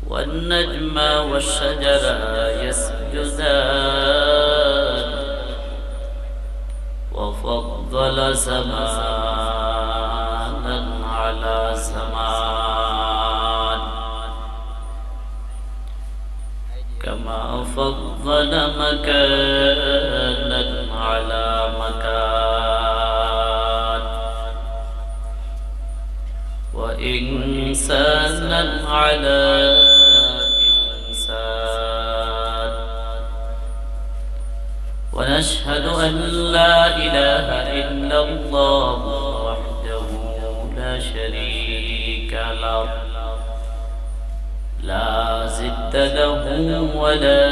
والنجم والشجر يسجدان وفضل زمانا على زمان كما فضل مكانا على مكان وإنسانا على إنسان ونشهد أن لا إله إلا الله وحده لا شريك له لا ضد له ولا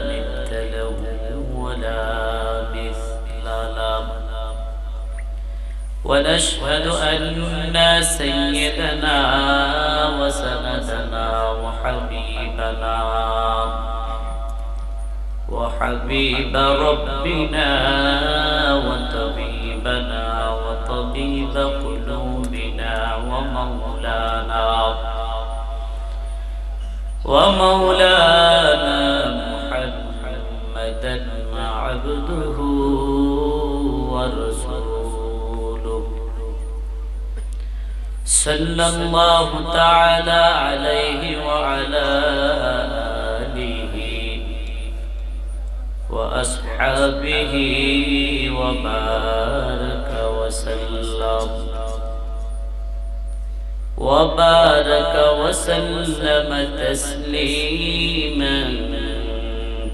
ند له ولا مثل له ونشهد أن سيدنا وسندنا وحبيب ربنا وطبيبنا وطبيب قلوبنا ومولانا محمدا عبده ورسوله صلى الله تعالى عليه وعلى آله وأصحابه وبارك وسلم تسليما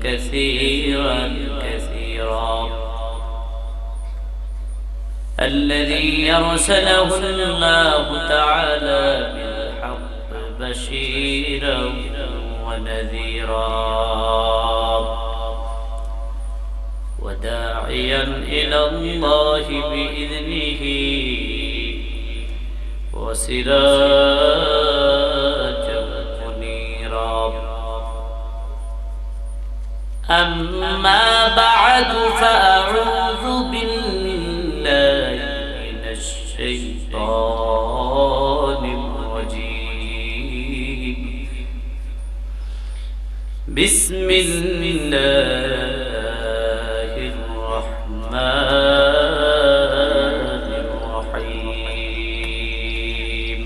كثيرا الذي يرسله الله تعالى بالحق بشيرا ونذيرا وداعيا إلى الله بإذنه وسراجا منيرا أما بعد فأعوذ بالله من الشيطان الرجيم بسم الله الرحمن الرحيم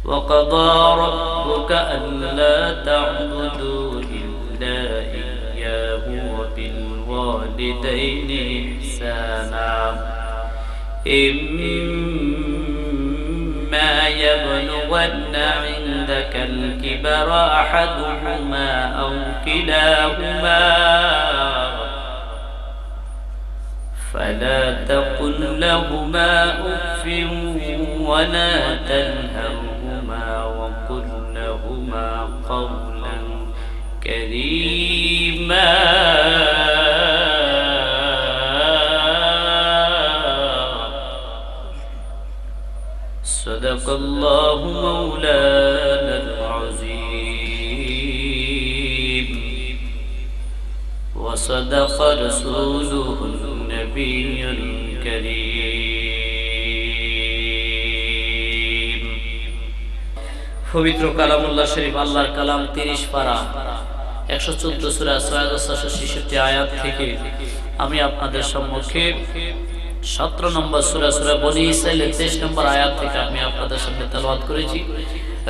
وقضى ربك ألا تعبدوا إلا إياه وبالوالدين إحسانا إما يبلغن عندك الكبر أحدهما أو كلاهما فلا تقل لهما أف ولا تنهرهما وقل لهما قولا كريما صدق الله مولانا العظيم وصدق رسوله النبي الكريم পবিত্র কালামুল্লাহ শরীফ আল্লাহর কালাম 30 পারা 114 সূরা 666 আয়াত থেকে আমি আপনাদের সম্মুখে 17 নম্বর সূরা বনী ইসরাঈলের 23 নম্বর আয়াত থেকে আমি আপনাদের সামনে তেলাওয়াত করেছি।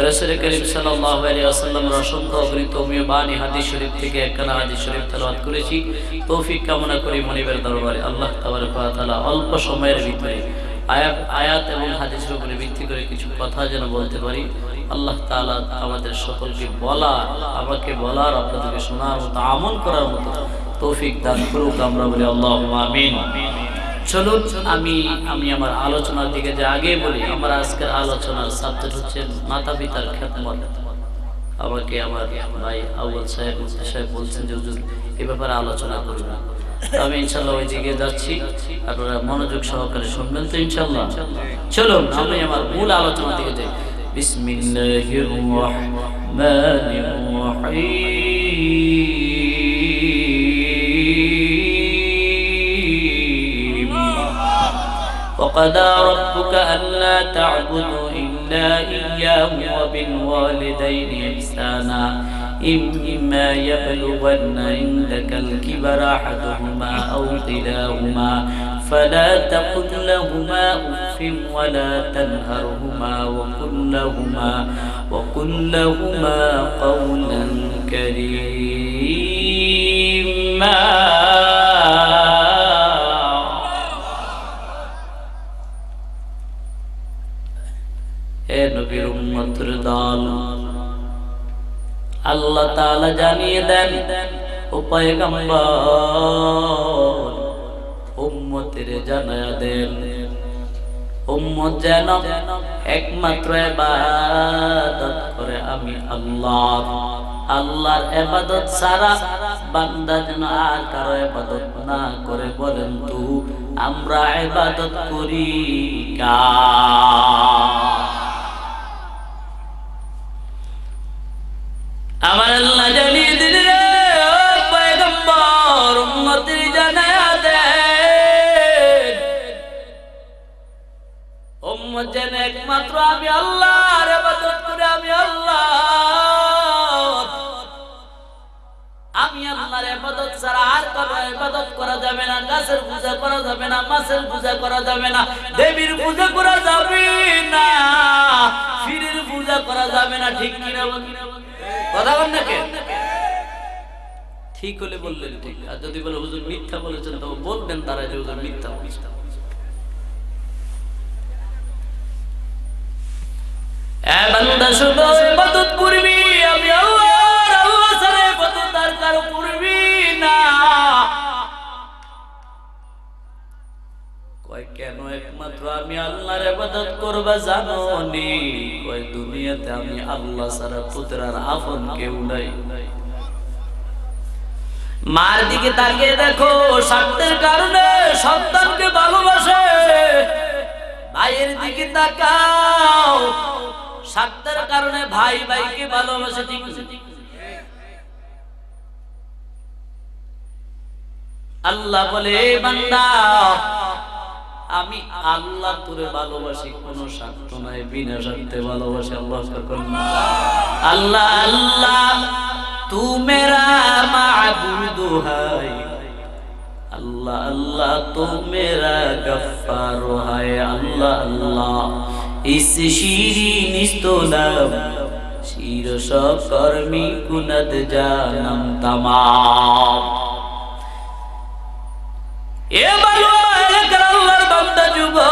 রাসূল করিম সাল্লাল্লাহু আলাইহি ওয়াসাল্লামের অসংখ্য অগণিত বাণী হাদিস শরীফ থেকে একখানা হাদিস শরীফ তেলাওয়াত করেছি। তৌফিক কামনা করি মনিবের দরবারে আল্লাহ তাবারক ওয়া তাআলা অল্প সময়ের ভিতরে আয়াত এবং হাদিসের উপরে ভিত্তি করে কিছু কথা যেন বলতে পারি। আল্লাহ তাআলা আমাদের সকলকে আমাকে বলার আপনাদেরকে শোনার মতো আমল করার মতো তৌফিক দান করুক, আমরা বলি আল্লাহুম্মা আমিন। চলুন আমি আমার আলোচনার দিকে যে আগে বলি, আমার আজকের আলোচনার সাবজেক্ট হচ্ছে মাতা পিতার খেদমত। আমাকে আমার ভাই আউয়াল সাহেব বলছেন যে হুজুর এই ব্যাপারে আলোচনা করবেন, আমি ইনশাআল্লাহ ওই দিকে যাচ্ছি, আপনারা মনোযোগ সহকারে শুনবেন তো ইনশাআল্লাহ। চলুন আমি আমার মূল আলোচনার দিকে যাই। বিসমিল্লাহির রাহমানির রাহিম وقضى ربك ألا تعبدوا إلا إلا إياه وبالوالدين إحسانا إما يبلغن عندك الكبر أحدهما أو كلاهما فلا تقل لهما أف ولا تنهرهما وقل لهما قولا كريما হে নবীর উম্মতের দল, আল্লাহ তাআলা জানিয়ে দেন ও পয়গম্বর উম্মতের জানায়া দেন উম্মত যেন একমাত্র ইবাদত করে আমি আল্লাহ, আল্লাহর ইবাদত ছাড়া বান্দা যেন আর কারো ইবাদত না করে। বলেন তো আমরা ইবাদত করি কার? আমার আল্লাহ জানিয়ে দিলেন রে পয়গম্বর উম্মতের জানায়া দেন উম্মত যেন একমাত্র আমি আল্লাহর ইবাদত করে। আমি আল্লাহর ইবাদত ছাড়া আর কারো ইবাদত করা যাবে না। গাছের পূজা করা যাবে না, মাছের পূজা করা যাবে না, দেবীর পূজা করা যাবে না, পীরের পূজা করা যাবে না। ঠিক কিনা কথা বল না? ঠিক হলে বললেন ঠিক, আর যদি বলে হুজুর মিথ্যা বলেছেন তো বলবেন তারা যে হুজুর মিথ্যা বলেছেন। এ বান্দা শুনো, ইবাদত করবি আমি আল্লাহর, আল্লাহ ছাড়া ইবাদত আর কারো করবি না। কয় কেন একমাত্র আমি আল্লাহর ইবাদত করবা জানো নি? কয় দুনিয়াতে আমি আল্লাহ ছাড়া তোদের আর আপন কেউ নাই। মার দিকে তাকিয়ে দেখো, স্বার্থের কারণে সন্তানকে ভালোবাসে। ভাইয়ের দিকে তাকাও, স্বার্থের কারণে ভাই ভাইকে ভালোবাসে। ঠিক আল্লাহ বলে বান্দা আমি আল্লাহ তোরে ভালোবাসি, কোনো স্বার্থ নাই, বিনা স্বার্থে ভালোবাসি। আল্লাহ আল্লাহ আল্লাহ তু মেরা মাবুদ হায়, আল্লাহ আল্লাহ তু মেরা গফফার হায়। আল্লাহ আল্লাহ ইস শিরিন ইস্তলাম শিরশ কর্মী কুনত জানম তামাম। এ বালু আল্লাহর বান্দা যুবক,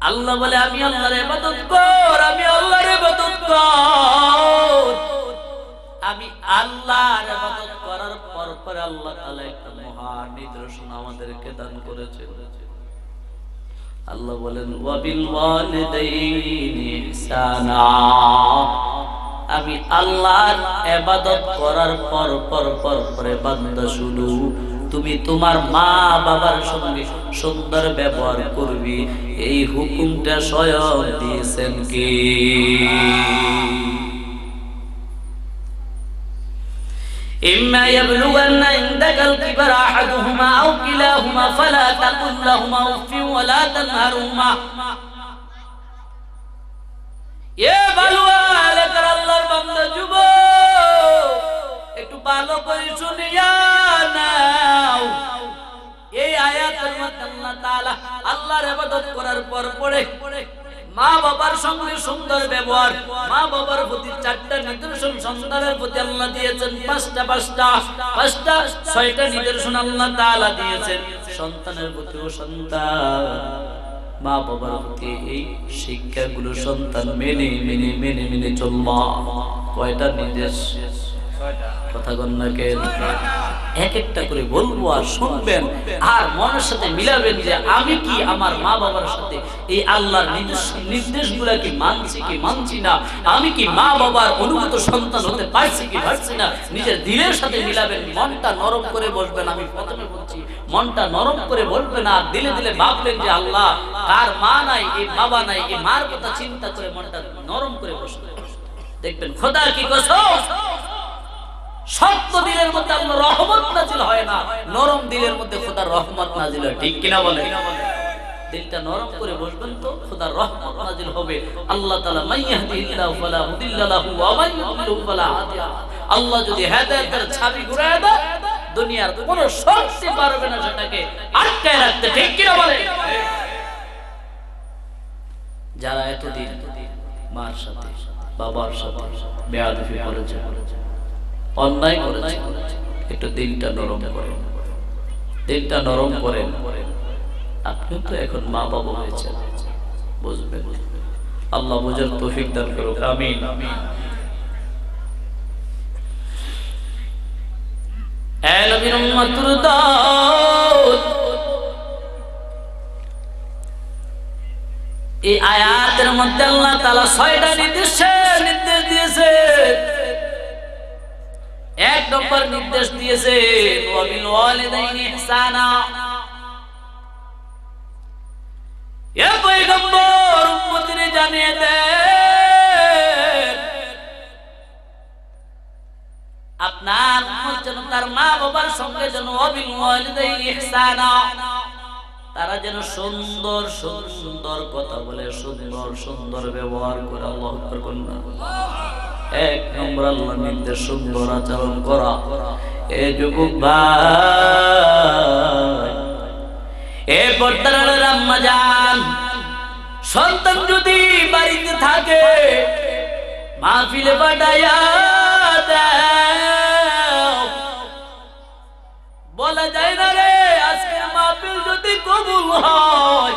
আল্লাহ বলে আমি আল্লাহর ইবাদত কর, আমি আল্লাহর ইবাদত কর। আমি আল্লাহর ইবাদত করার পর আল্লাহ তাআলা একটা মহান নিদর্শন আমাদেরকে দান করেছে। আল্লাহ বলেন ওয়া বিল ওয়ালিদাইনি ইহসানা। আমি আল্লাহর ইবাদত করার পর বান্দা শুনো, তুমি তোমার মা বাবার সঙ্গে সুন্দর ব্যবহার করবি। এই হুকুমটা স্বয়ং দিয়েছেন কে? إما يبلغن عندك الكبر أحدهما أو كلاهما فلا تقل لهما أف ولا تنهرهما। এ বালুয়া এলাকার আল্লাহর বান্দা যুবক, একটু ভালো করে শুনিয়া নাও। এই আয়াতের মধ্যে আল্লাহ তাআলা আল্লাহর ইবাদত করার পরে মা বাবার সঙ্গে সুন্দর ব্যবহার, মা বাবার প্রতি চারটা নিদর্শন, সন্তানের প্রতি আল্লাহ দিয়েছেন পাঁচটা ছয়টা নিদর্শন আল্লাহ তাআলা দিয়েছেন। সন্তানের প্রতিও সন্তান মা বাবার প্রতি এই শিক্ষাগুলো সন্তান মেনে মেনে মেনে মেনে চলবা। কয়টা নির্দেশ? কথা গণনাকে এক একটা করে বলবো আর শুনবেন, আর মনের সাথে মিলাবেন যে আমি কি আমার মা বাবার সাথে এই আল্লাহর নির্দেশগুলা কি মানছি কি মানছি না, আমি কি মা বাবার অনুগত সন্তান হতে পারছি কি পারছি না। নিজের দিলের সাথে মিলাবেন, মনটা নরম করে বসবেন। আমি প্রথমে বলছি মনটা নরম করে বলবেন, আর দিলে দিলে ভাবলেন যে আল্লাহ কার মা নাই, এই বাবা নাই, এই মার কথা চিন্তা করে মনটা নরম করে বসবেন। দেখবেন খোদা কি কসম, শক্ত দিলের মধ্যে আল্লাহর রহমত নাজিল হয় না, নরম দিলের মধ্যে খোদার রহমত নাজিল হয়। ঠিক কিনা বলে? দিলটা নরম করে বসবেন তো খোদার রহমত নাজিল হবে। আল্লাহ তাআলা মাইয়াহদিল্লাহু ফালা মুদিল্লা লাহু ওয়া মাইয়ুদ্লিলহু ফালা হাদিয়া। আল্লাহ যদি হেদায়েতের চাবি ঘুরায় দেয়, দুনিয়ার কোনো শক্তি পারবে না সেটাকে আটকায় রাখতে। ঠিক কি না বলে? যারা এতদিন মার সাথে বাবার সাথে বেয়াদবি করেছে, অন্যায় করেছে, একটু দিলটা নরম করেন, দিলটা নরম করেন। আপনি তো এখন মা বাবা হয়েছেন, বুঝবেন। আল্লাহ বুঝার তৌফিক দান করুক, আমিন। এ নবীর উম্মতের দল, এই আয়াতের মধ্যে আল্লাহ তাআলা 6টা নির্দেশ দিয়েছে। 1 নম্বর নির্দেশ দিয়েছে ওয়া বিল ওয়ালিদাইনি ইহসানা। এ পয়গম্বর উম্মতকে জানিয়ে দেন, আপনার উম্মত যেন তার মা বাবার সঙ্গে যেন ওয়া বিল ওয়ালিদাইনি ইহসানা, তারা যেন সুন্দর সুন্দর কথা বলে, সুন্দর সুন্দর ব্যবহার করে। আল্লাহু আকবার বলুন। 1 নম্বর আল্লাহর নির্দেশ সুন্দর আচরণ করা। এ যুবক ভাই, এ পর্দার আড়ালের আম্মা জান, সন্তান যদি বাড়িতে থাকে মাহফিলে পাঠাইয়া দাও। বলা যায় না রে আজকে মাহফিল যদি কবুল হয়,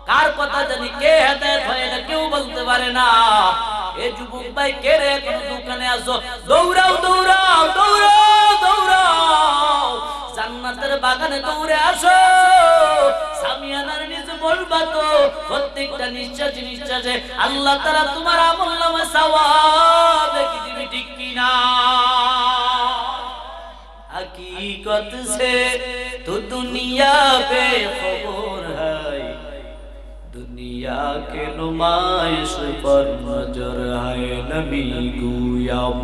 কার কথা জানি কে হেদায়েত হয় এটা কেউ বলতে পারে না। এ যুবক ভাই, কে রে এখন দোকানে আসো, দৌড়াও দৌড়াও দৌড়াও দৌড়াও, জান্নাতের বাগানে দৌড়ে আসো। সামিয়ানার নিচে বলবা তো প্রত্যেকটা নিঃশ্বাসে নিঃশ্বাসে আল্লাহ তাআলা তোমার আমলনামায় সওয়াব লিখে দিবে। ঠিক কি না? हकीकत से तो दुनिया बेखबर है, दुनिया के नुमाइश पर नजर है। नबी गुयाम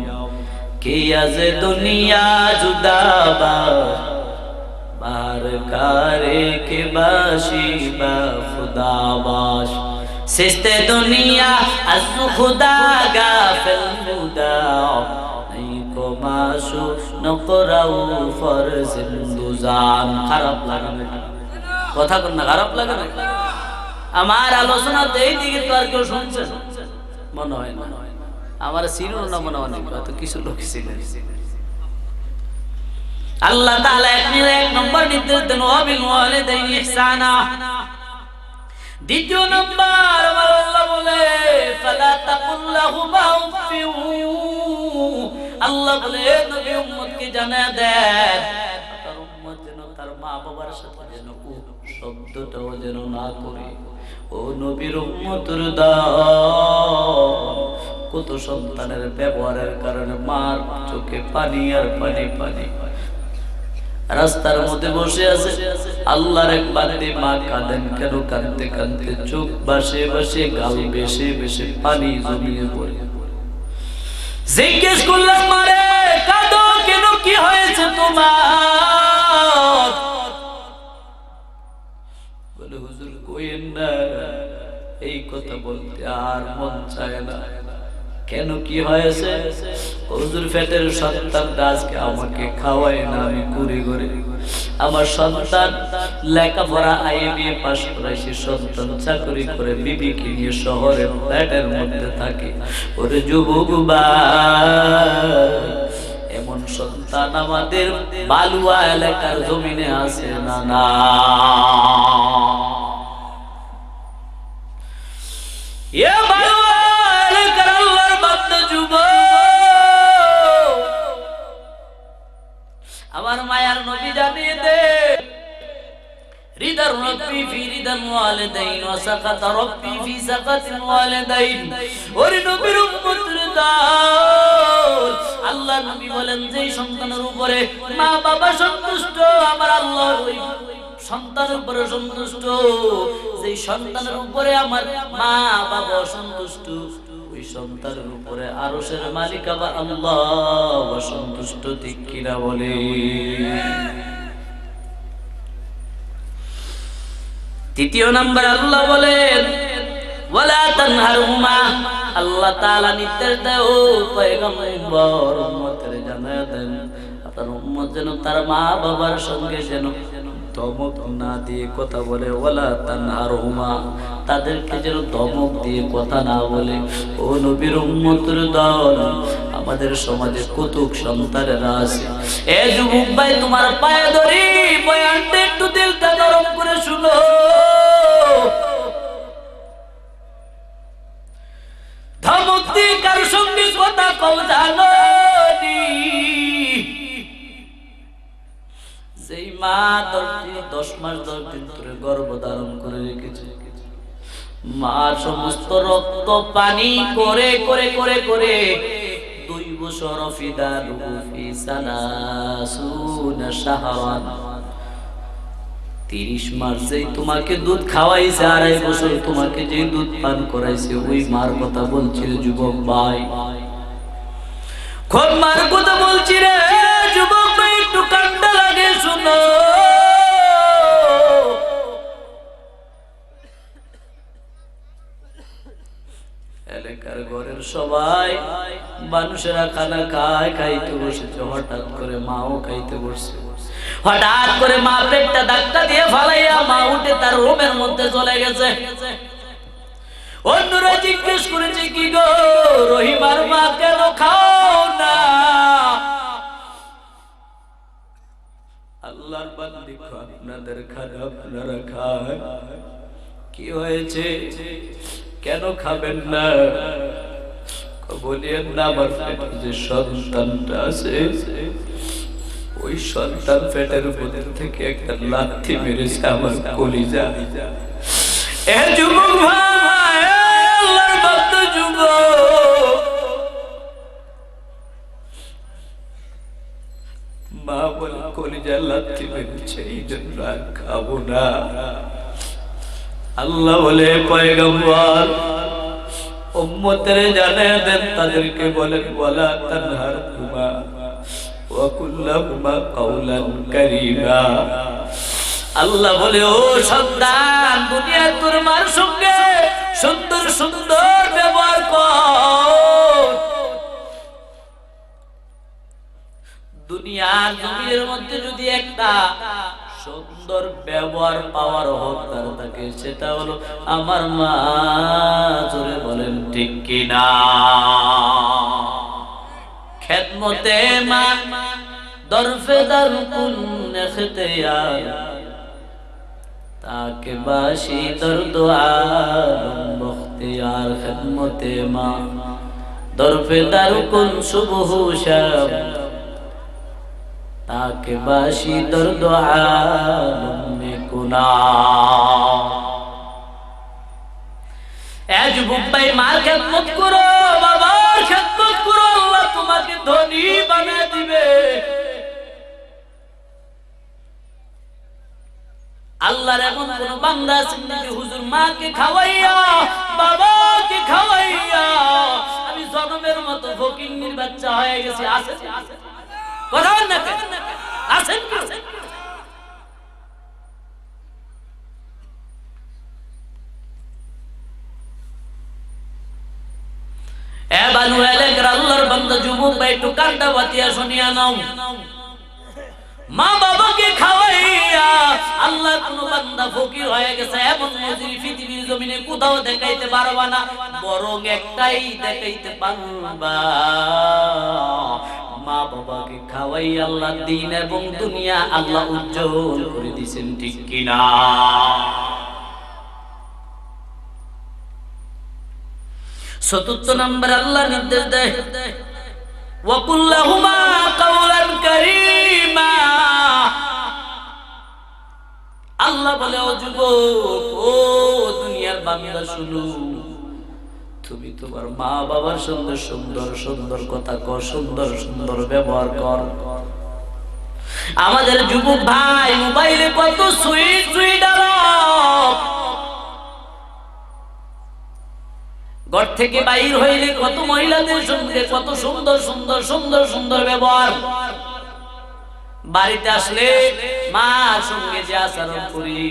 कि अज दुनिया जुदा बार कारे के बाशी बा खुदा बाश, सिस्ते दुनिया अज खुदा गाफिल मुदा को माशु नकराउ फरजिंदुजान। খারাপ লাগে না কথা কোন না? খারাপ লাগে না? আমার আলোচনা দেই দিকে তো আর কেউ শুনছে মনে হয় না। আমার সিনো না মনে হয়, হয়তো কিছু লোক ছিলেন। আল্লাহ তাআলা 1 নম্বর নির্দেশ দেন ওয়া বিল ওয়ালিদাইনি ইহসানা। 2 নম্বর আমার আল্লাহ বলে ফালা তাকুল লাহুমা উফিউ। আল্লাহ বলে নবী উম্মতকে জানা দেন, তার উম্মত যেন তার মা বাবার সাথে যেন উফ শব্দটাও যেন না করে। ও নবীর উম্মতের দল, কত সন্তানের ব্যবহারের কারণে মার চোখে পানি আর পানি পানি। রাস্তার মধ্যে বসে আছে, আল্লাহর এক বান্দে মা কাঁদেন, কেন কাঁদতে কাঁদতে চোখ বাসে বাসে গাল বেশে বেশে পানি জমিয়ে পড়ে। জিজ্ঞেস করলাম, মারে কাঁদো কেন, কি হয়েছে তোমার? বলে হুজুর কইেন না, এই কথা বলতে আর মন চায় না। কেন কি হয়েছে? হুজুর পেটের সন্তানটা আজকে আমাকে খাওয়ায় না, আমি ঘুরে ঘুরে আমার সন্তান লেখাপড়া IMA পাস করে, সে সন্তান চাকরি করে বিবিকে নিয়ে শহরে ফ্ল্যাটের মধ্যে থাকে। ওরে যুবক ভাই, এমন সন্তান আমাদের বালুয়া এলাকার জমিনে আছে না? না। এ বালুয়া এলাকার আল্লাহর বান্দা যুবক, আমার মায়ার নবী জানিয়ে দে, রিদার রব্বি ফি রিদাল ওয়ালিদাইন ওয়া সাকাত রব্বি ফি সাকাতিল ওয়ালিদাইন। ওরে নবীর উম্মতের দল, আল্লাহ নবী বলেন যে সন্তানের উপরে মা বাবা সন্তুষ্ট, আমার আল্লাহ ওই সন্তানের উপরে সন্তুষ্ট। যে সন্তানের উপরে আমার মা বাবা সন্তুষ্ট, ওই সন্তানের উপরে আরশের মালিক আবার আল্লাহ সন্তুষ্ট। ঠিক কিনা বলে? তৃতীয় নাম্বার আল্লাহ বলেন ওয়ালা তানহারহুমা, আল্লাহ তাআলা নির্দেশ দেয় ও পয়গম্বর উম্মতের জানায় দেন আপনার উম্মত যেন তার মা বাবার সঙ্গে যেন ধমক না দিয়ে কথা বলে। ওয়ালা তানহারহুমা, তাদেরকে যেন ধমক দিয়ে কথা না বলে। ও নবীর উম্মতের দল, আমাদের সমাজে কতক সন্তানেরা আছে। এ যুবক ভাই, তোমার পায়ে ধরি, বয়ানটা একটু দিলটা নরম করে শুনো। ধমক দিয়ে কারোর সঙ্গে কথা কও জানো নি? যেই মা 10 মাস 10 দিন ধরে গর্ভ ধারণ করে রেখেছে, মা সমস্ত রক্ত পানি করে করে করে করে 2 বছর ফিদালু ফি সালাসুনা শাহরান, 30 মাস যেই তোমাকে দুধ খাওয়াইছে, 2.5 বছর তোমাকে যে দুধ পান করাইছে, ওই মার কথা বলছি রে যুবক ভাই। কোন মার কথা বলছি রে যুবক ভাই? একটু কান্না লাগে শুনো। এলাকার ঘরের সবাই মানুষেরা খানা খায়, খাইতে বসেছে, হঠাৎ করে মাও খাইতে বসছে। হঠাৎ করে মা পেটটা ধাক্কা দিয়ে ফালাইয়া মা উঠে তার রুমের মধ্যে চলে গেছে। অন্যরা জিজ্ঞেস করেছে কি গো রহিমার মা কেন খাও না? আল্লাহর বান্দি, আপনাদের খানা আপনারা খান, কি হয়েছে কেন খাবেন না? বলিয়েন না, আমার পেটে যে সন্তানটা আছে, ওই সন্তান পেটের মধ্যে থেকে একটা লাথি মেরেছে আমার কলিজা। এ যুবক ভাই, আল্লাহর ভক্ত যুবক, মা বলে কলিজা লাথি মেরেছে, এই জন্য আর খাবো না। আল্লাহ বলে পয়গম্বর উম্মতের জানিয়ে দেন, তাদেরকে বলেন ওয়ালা তানহারহুমা ওয়া কুল লাহুমা কাওলান কারীমা। আল্লাহ বলে ও সন্তান, দুনিয়ার তোর মার সঙ্গে সুন্দর সুন্দর ব্যবহার কর। দুনিয়ার জমির মধ্যে যদি একটা সুন্দর ব্যবহার পাওয়ার হকদার থাকে, সেটা হলো আমার মা। জোরে বলেন ঠিক কিনা? খেদমতে মা দরফে দারকুন ইখতিয়ার, তাকে বাসি দর্দ আলম বখতিয়ার। খেদমতে মা দরফে দারকুন সুবহ শাম, তাকে বাসি দর্দ আলম কুনা। এ যুবক ভাই, মার খেদমত করো, বাবার খেদমত করো, আল্লাহ তোমাকে ধনী বানিয়ে দিবে। আল্লাহর এমন কোন বান্দা আছেন নাকি হুজুর মাকে খাওয়াইয়া বাবাকে খাওয়াইয়া আমি জনমের মতো ফকিন্নির বাচ্চা হয়ে গেছি? আছে কথা না? আছেন কি? এ বানু এলাকার আল্লাহর বান্দা যুবক ভাই, একটু কান্না বাতিয়া শুনিয়া নাও। মা বাবাকে খাওয়াইয়া আল্লাহ কোন বান্দা ফকির হয়ে গেছে, এমন মজুরি পৃথিবীর জমিনে কোথাও দেখাইতে পারবা না, বরং একটাই দেখাইতে পারবা, মা বাবাকে খাওয়াই আল্লাহ দিন এবং দুনিয়া আল্লাহ উজ্জ্বল করে দিয়েছেন, ঠিক কিনা? চতুর্থ নম্বর আল্লাহ নির্দেশ দেয় ওয়া কুল লাহুমা কাওলান কারীমা। আল্লাহ বলে ও যুবক, ও দুনিয়ার বান্দা শুনো, তুমি তোমার মা বাবার সঙ্গে সুন্দর সুন্দর কথা কর, সুন্দর সুন্দর ব্যবহার কর। আমাদের যুবক ভাই মোবাইলে কত সুইট সুইট আলাপ, ঘর থেকে বাইর হইলে কত মহিলাদের সঙ্গে কত সুন্দর সুন্দর সুন্দর সুন্দর ব্যবহার, বাড়িতে আসলে মার সঙ্গে যে আচরণ করি,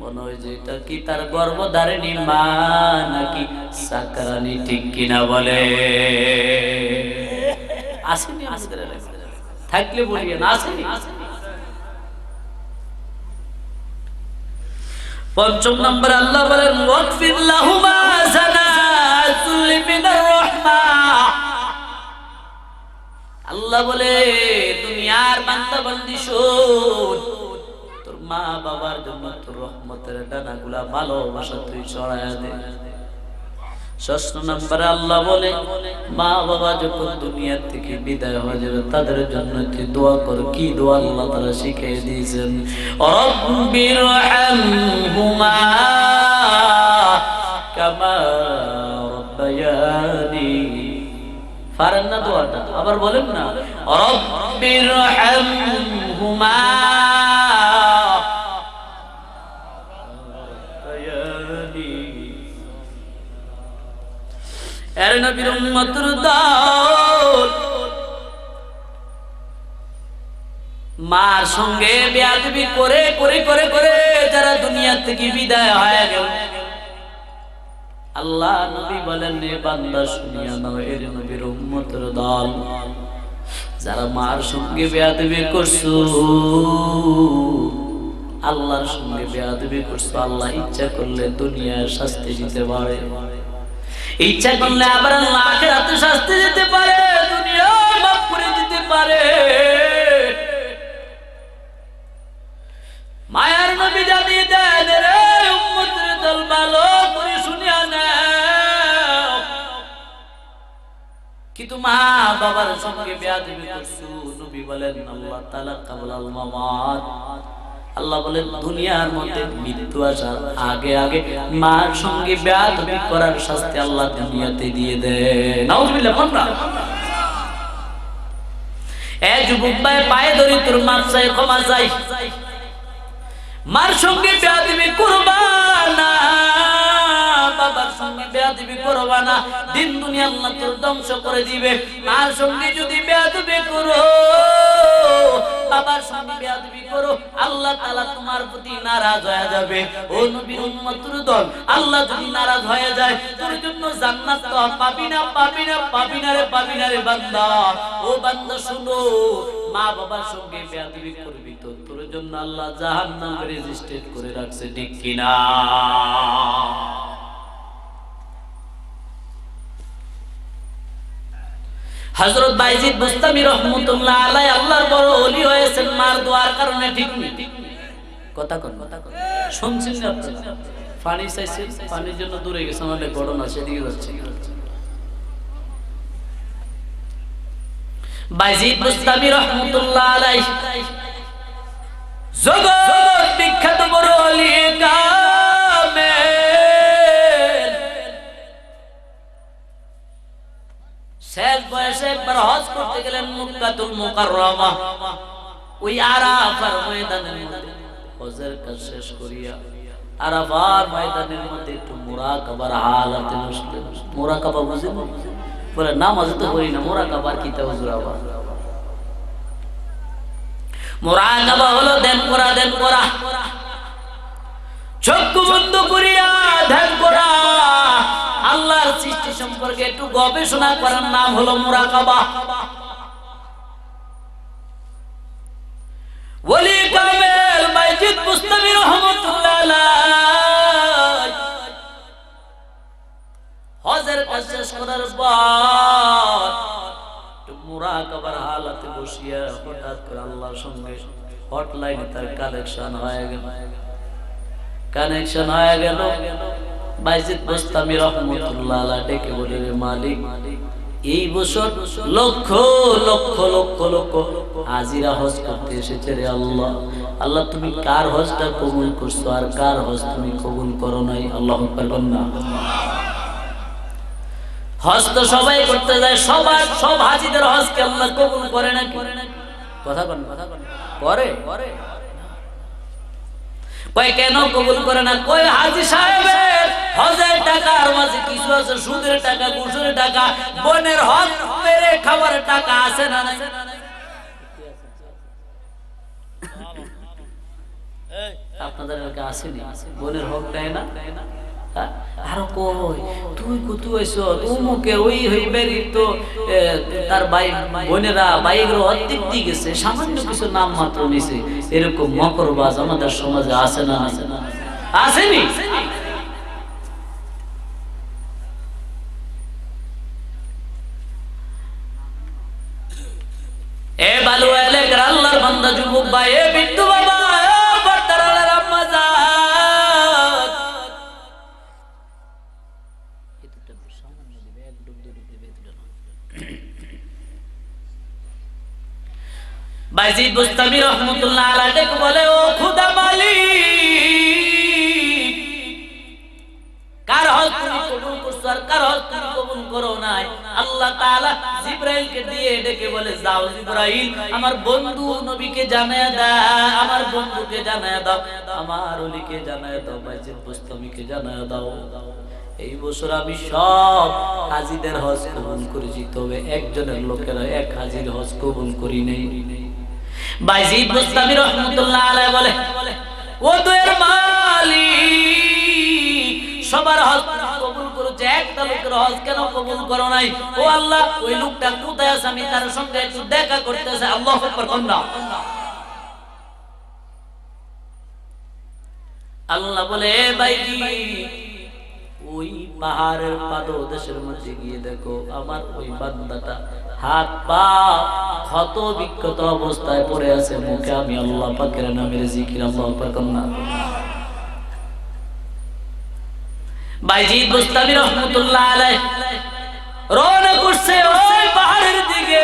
মনে হয় যে এটা কি তার গর্ভধারিণী মা নাকি সাকরানি, ঠিক কিনা বলে? আসেনি আমাদের এলাকায়? থাকলে বলিয়েন, আসেনি? পঞ্চম নম্বর আল্লাহ বলেন ওয়াকফির লাহুমা জানাতুল মিনার রাহমা। আল্লাহ বলে দুনিয়ার বান্দা বান্দি শোন, তোর মা বাবার জন্য তোর রহমতের ডানাগুলা ভালোবাসা তুই ছড়ায়া দে। ষষ্ঠ নম্বরে আল্লাহ বলে মা বাবা যখন দুনিয়া থেকে বিদায় হয়ে যাবে তাদের জন্য তুই দোয়া কর। কি দোয়া আল্লাহ তাআলা শিখিয়ে দিয়েছেন? রব্বিরহামহুমা কামা রাব্বায়ানি। পারেন না দোয়াটা? আবার বলেন না, রব্বিরহামহুমা এর নবীর উম্মতের দল মার সঙ্গে বেয়াদবি করে করে করে করে যারা দুনিয়া থেকে বিদায় হয়ে গেল, আল্লাহ নবী বলেন রে বান্দা শুনিয়া নাও, এর নবীর উম্মতের দল যারা মার সঙ্গে বেয়াদবি করছো, আল্লাহর সঙ্গে বেয়াদবি করছো, আল্লাহ ইচ্ছা করলে দুনিয়ার শাস্তি দিতে পারে, ইচ্ছা করলে আবার আল্লাহ আখিরাতে শাস্তি দিতে পারে, দুনিয়া মাফ করে দিতে পারে। মায়ার নবী জানিয়ে দেন রে উম্মতের দল ভালো করে শুনিয়া নাও, কিন্তু মা বাবার সঙ্গে বেয়াদবি করছো, নবী বলেন আল্লাহ তাআলা কাবলাল মামাত, আল্লাহ বলেন দুনিয়ার মধ্যে মৃত্যু আসার আগে আগে মার সঙ্গে বেয়াদবি করার শাস্তি আল্লাহ দুনিয়াতে দিয়ে দেয়। নাউজুবিল্লাহ। কোনটা? এ যুবক ভাই পায়ে ধরি তোর মাপ চাই, ক্ষমা চাই, মার সঙ্গে বেয়াদবি করবা না, বাবার সঙ্গে বেয়াদবি করবা না, দিন দুনিয়া আল্লাহ তোর ধ্বংস করে দিবে। মার সঙ্গে যদি বেয়াদবি করো, বাবার সঙ্গে বেয়াদবি করো, আল্লাহ তাআলা তোমার প্রতি নারাজ হয়ে যাবে। ও নবীর উম্মতের দল, আল্লাহ যদি নারাজ হয়ে যায় তোর জন্য জান্নাত তো পাবি না, পাবি না, পাবি না রে, পাবি না রে বান্দা। ও বান্দা শুনো, মা বাবার সঙ্গে বেয়াদবি করবি তো তোর জন্য আল্লাহ জাহান্নাম রেজিস্ট্রেট করে রাখছে, ঠিক কিনা? হযরত বাইজিদ বুস্তামি রাহমাতুল্লাহ আলাইহি আল্লাহর বড় ওলি হয়েছেন মার দোয়ার কারণে, ঠিক নি? কথা কোন শুনছেন না? পানি চাইছে, পানির জন্য দূরে গেছে, আমাদের গরম আছে, এদিকে যাচ্ছে। বাইজিদ বুস্তামি রাহমাতুল্লাহ আলাইহি জগৎ বিখ্যাত বড় ওলি কামেল, শেষ বয়সে একবার হজ করতে গেলেন মক্কাতুল মুকাররমা, ওই আরাফার ময়দানের মধ্যে হজের কাজ শেষ করিয়া আরাফার ময়দানের মধ্যে একটু মুরাকাবার হালাতে বসলেন। মুরাকাবা বুঝেন? বলে নামাজ তো করি না, মুরাকাবার কি তা হুজুর? আবার মুরাকাবা হলো ধ্যান করা, ধ্যান করা, চক্ষু বন্ধ করিয়া ধ্যান করা, আল্লাহর সৃষ্টি সম্পর্কে একটু গবেষণা করার নাম হলো মুরাকাবা। ওলি কামেল বাইজিদ বুস্তামি রাহমাতুল্লাহ আলাইহি হজের কাজ শেষ করার পর মুরাকাবার হালাতে বসিয়া হঠাৎ করে আল্লাহর সঙ্গে হটলাইনে তার কানেকশন হয়ে গেল। বাইজিদ বুস্তামি রাহমাতুল্লাহ আলাইহি ডেকে বলে, রে মালিক, এই বছর লক্ষ লক্ষ লক্ষ লক্ষ হাজিরা হজ করতে এসেছে রে আল্লাহ, আল্লাহ তুমি কার হজটা কবুল করছো আর কার হজ তুমি কবুল করো নাই? আল্লাহু আকবার না। হজ তো সবাই করতে যায়, সবার সব হাজিদের হজকে আল্লাহ কবুল করে না? কথা বল, করে কয় কেন কবুল করে না? কয় হাজী সাহেবের হজের টাকার মাঝে কিছু আছে সুদের টাকা, ঘুষের টাকা, বোনের হজ মেরে খাবার টাকা আছে না নাই? আপনাদের এলাকা আসেনি, বোনের হক দেয় না? আরো কই তুই কুতু আইছো তুমুকে ওই হইবেরি তো তার ভাই বোনেরা বাইকর অর্ধেক দিয়ে গেছে, সামান্য কিছু নাম মাত্র নিছে। এরকম মকরবাজ আমাদের সমাজে আছে না? আসেনি? এ বালু এলাকার আল্লাহর বান্দা যুবক ভাই, এ বিট্টু বাবা, বর্তারার আম্মা জান, বাইজিদ বুস্তামি রহমাতুল্লাহ আলাইহি বলে, ও খোদা মালিক, কার হক তুমি কবুল করছো আর কার হক তুমি কবুল করো নাই? আল্লাহ তাআলা জিবরাইলকে দিয়ে ডেকে বলে, যাও জিবরাইল, আমার বন্ধু নবীকে জানায় দাও, আমার বন্ধুকে জানায় দাও, আমার ওলিকে জানায় দাও, বাইজিদ বুস্তামিকে জানায় দাও, এই বছর আমি সব হাজীদের হজ কবুল করেছি, তবে একজনের লোকেরা এক হাজীর হজ কবুল করি নাই। বাইজিদ বুস্তামি রহমাতুল্লাহ আলাইহি বলে, ও দয়ার মালিক, সবার হজ কবুল করেছে, একটা লোকের হজ কেন কবুল করো নাই? ও আল্লাহ, ওই লোকটা কোথায় আছে? আমি তার সঙ্গে একটু দেখা করতে চাই। আল্লাহু আকবার কন্না। আল্লাহ বলে, বাইজি, ওই পাহাড়ের পাদদেশের মধ্যে গিয়ে দেখো, আমার ওই বান্দাটা হাত পা ক্ষত বিক্ষত অবস্থায় পড়ে আছে, মুখে আমি আল্লাহ পাকের নামের জিকির। আল্লাহু আকবার কন্না। বাইজিদ বুস্তামি রহমাতুল্লাহ আলাইহি রওনা করছে ওই পাহাড়ের দিকে।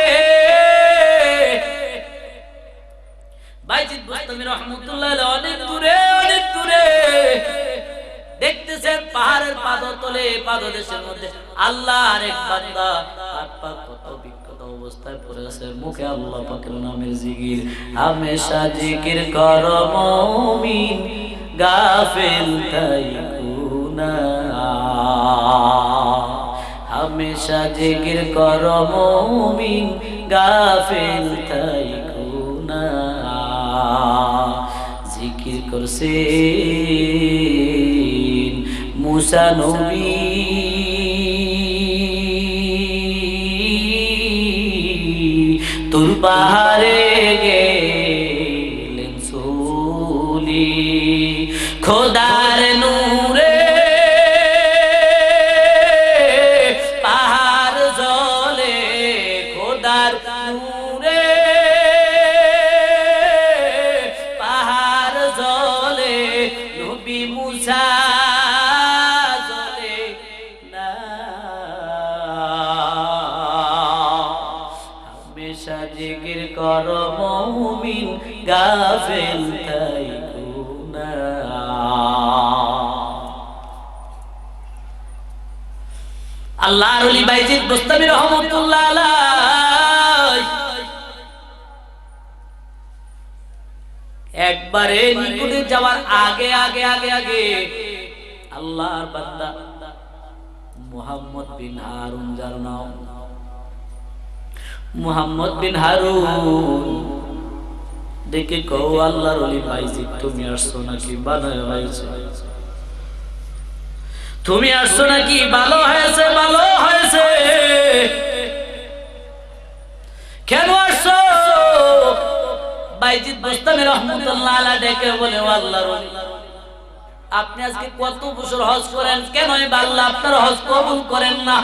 বাইজিদ বুস্তামি রহমাতুল্লাহ আলাইহি অনেক দূরে দেখতেছেন পাহাড়ের পাদতলে, পাদদেশের মধ্যে আল্লাহর এক বান্দা হাত পা ক্ষত বিক্ষত অবস্থায় পড়ে আছে, মুখে আল্লাহ পাকের নামের জিকির। হামেশা জিকির কর মুমিন, গাফিল থাইকো না, হামেশা জিকির কর মুমিন, গাফিল থাইকো না। জিকির করছে মুসা নবী, তুর পাহাড়ে গেলেন চলি, খোদার নূরে পাহাড় জ্বলে, খোদার নূরে পাহাড় জ্বলে, নবী মুসা জ্বলে না। হামেশা জিকির কর মুমিন, গাফিল থাইকো না। আল্লাহর ওলি বাইজিদ বুস্তামি রহমাতুল্লাহ আলাইহি একবারে নিকটে যাওয়ার আগে আল্লাহর বান্দা মুহাম্মদ বিন হারুন, যার নাম মুহাম্মদ বিন হারুন, দেখে কও, আল্লাহর ওলি বাইজিদ, তুমি আসছো নাকি? বানায় হয়েছে। তুমি আসছো নাকি? ভালো হয়েছে, ভালো হয়েছে। কেন আসছো? বাইজিদ বুস্তামি রহমাতুল্লাহ আলাইহি ডেকে বলে, ও আল্লাহর ওলি, আপনি আজকে কত বছর হজ করেন, কেন আল্লাহ আপনার হজ কবুল করেন না?